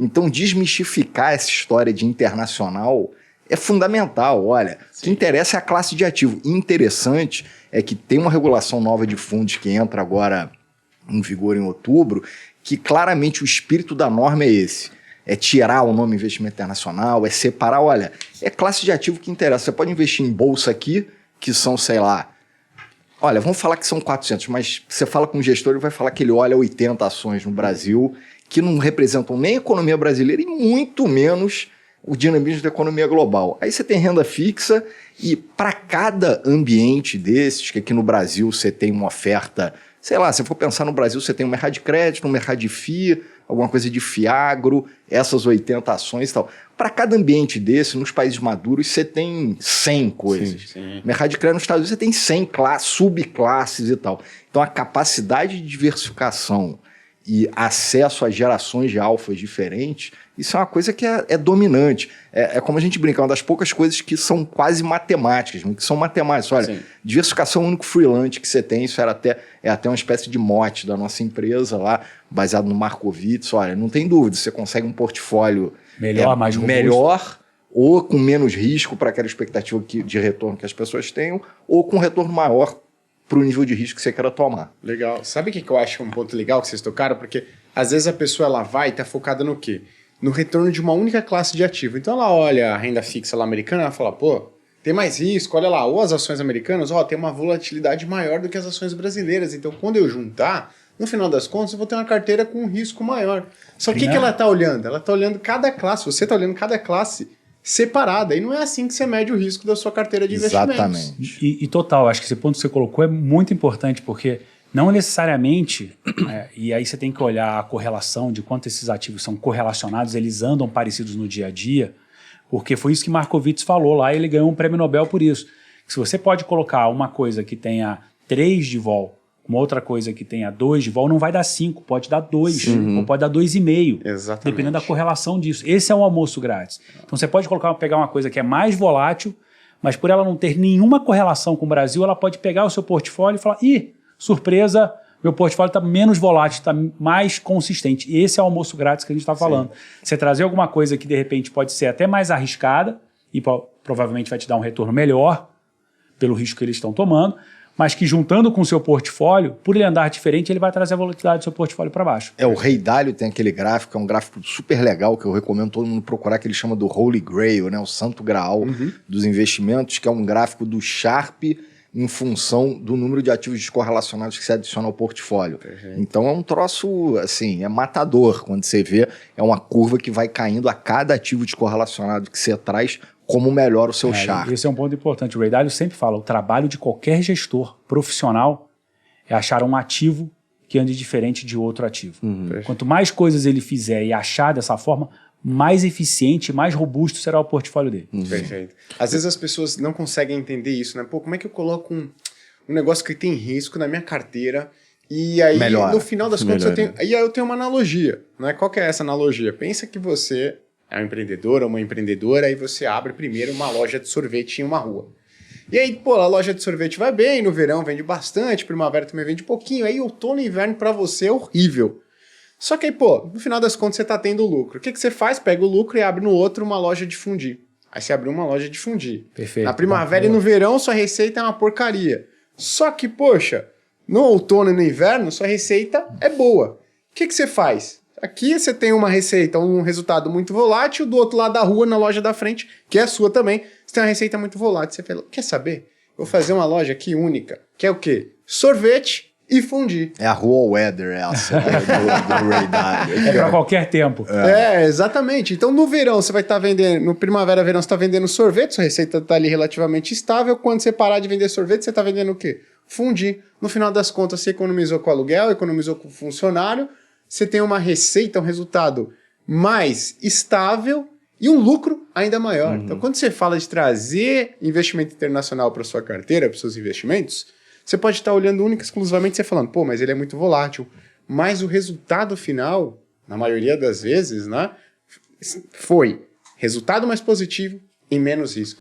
Então, desmistificar essa história de internacional é fundamental. Olha, o que interessa é a classe de ativo. E interessante é que tem uma regulação nova de fundos que entra agora em vigor em outubro, que claramente o espírito da norma é esse. É tirar o nome investimento internacional, é separar. Olha, é classe de ativo que interessa. Você pode investir em bolsa aqui, que são, sei lá, olha, vamos falar que são 400, mas você fala com o gestor, ele vai falar que ele olha 80 ações no Brasil, que não representam nem a economia brasileira e muito menos o dinamismo da economia global. Aí você tem renda fixa e para cada ambiente desses, que aqui no Brasil você tem uma oferta, sei lá, se for pensar no Brasil, você tem um mercado de crédito, um mercado de FII, alguma coisa de FIAGRO, essas 80 ações e tal. Para cada ambiente desse, nos países maduros, você tem 100 coisas. Sim. Mercado de crédito nos Estados Unidos, você tem 100 subclasses e tal. Então, a capacidade de diversificação e acesso a gerações de alfas diferentes, isso é uma coisa que é dominante. É como a gente brinca, uma das poucas coisas que são quase matemáticas, que são matemáticas. Olha, diversificação é o único freelance que você tem, isso é até uma espécie de mote da nossa empresa lá, baseado no Markowitz. Olha, não tem dúvida, você consegue um portfólio melhor ou com menos risco para aquela expectativa de retorno que as pessoas tenham, ou com retorno maior para o nível de risco que você queira tomar. Legal. Sabe o que eu acho um ponto legal que vocês tocaram? Porque às vezes a pessoa ela vai e está focada no quê? No retorno de uma única classe de ativo. Então ela olha a renda fixa lá americana e ela fala, pô, tem mais risco, olha lá, ou as ações americanas, tem uma volatilidade maior do que as ações brasileiras. Então quando eu juntar, no final das contas eu vou ter uma carteira com um risco maior. Só que o que ela está olhando? Ela está olhando cada classe, você está olhando cada classe separada, e não é assim que você mede o risco da sua carteira de investimentos. Exatamente. E total, acho que esse ponto que você colocou é muito importante, porque não necessariamente, e aí você tem que olhar a correlação de quanto esses ativos são correlacionados, eles andam parecidos no dia a dia, porque foi isso que Markowitz falou lá, e ele ganhou um prêmio Nobel por isso. Se você pode colocar uma coisa que tenha 3 de vol, uma outra coisa que tenha 2 de vol, não vai dar 5, pode dar 2, ou pode dar 2,5. Exatamente. Dependendo da correlação disso. Esse é um almoço grátis. Então você pode pegar uma coisa que é mais volátil, mas por ela não ter nenhuma correlação com o Brasil, ela pode pegar o seu portfólio e falar, surpresa, meu portfólio está menos volátil, está mais consistente. E esse é o almoço grátis que a gente está falando. Você trazer alguma coisa que de repente pode ser até mais arriscada e provavelmente vai te dar um retorno melhor pelo risco que eles estão tomando, mas que juntando com o seu portfólio, por ele andar diferente, ele vai trazer a volatilidade do seu portfólio para baixo. O Ray Dalio tem aquele gráfico, é um gráfico super legal, que eu recomendo todo mundo procurar, que ele chama do Holy Grail, né? O santo graal dos investimentos, que é um gráfico do Sharpe em função do número de ativos descorrelacionados que se adiciona ao portfólio. Então é um troço, assim, é matador. Quando você vê, é uma curva que vai caindo a cada ativo descorrelacionado que você traz, como melhora o seu chart. Esse é um ponto importante. O Ray Dalio sempre fala, o trabalho de qualquer gestor profissional é achar um ativo que ande diferente de outro ativo. Quanto mais coisas ele fizer e achar dessa forma, mais eficiente, mais robusto será o portfólio dele. Perfeito. Às vezes as pessoas não conseguem entender isso, né? Pô, como é que eu coloco um negócio que tem risco na minha carteira e aí, no final das contas, eu tenho uma analogia, né? Qual que é essa analogia? Pensa que você é um empreendedor ou uma empreendedora, aí você abre primeiro uma loja de sorvete em uma rua. E aí, a loja de sorvete vai bem, no verão vende bastante, primavera também vende pouquinho, aí outono e inverno pra você é horrível. Só que aí, no final das contas você tá tendo lucro. O que você faz? Pega o lucro e abre no outro uma loja de fundir. Aí você abriu uma loja de fundir. Perfeito. Na primavera e no verão sua receita é uma porcaria. Só que, no outono e no inverno sua receita é boa. O que você faz? Aqui você tem uma receita, um resultado muito volátil, do outro lado da rua, na loja da frente, que é a sua também, você tem uma receita muito volátil. Você fala, quer saber? Vou fazer uma loja aqui única, que é o quê? Sorvete e fundir. É a rua Weather, essa, do Ray Dalio. É para qualquer tempo. Exatamente. Então no verão você vai estar vendendo, no primavera, verão você está vendendo sorvete, sua receita está ali relativamente estável. Quando você parar de vender sorvete, você está vendendo o quê? Fundir. No final das contas, você economizou com aluguel, economizou com funcionário, você tem uma receita, um resultado mais estável e um lucro ainda maior. Então, quando você fala de trazer investimento internacional para sua carteira, para os seus investimentos, você pode estar olhando única e exclusivamente e falando, mas ele é muito volátil. Mas o resultado final, na maioria das vezes, né, foi resultado mais positivo e menos risco.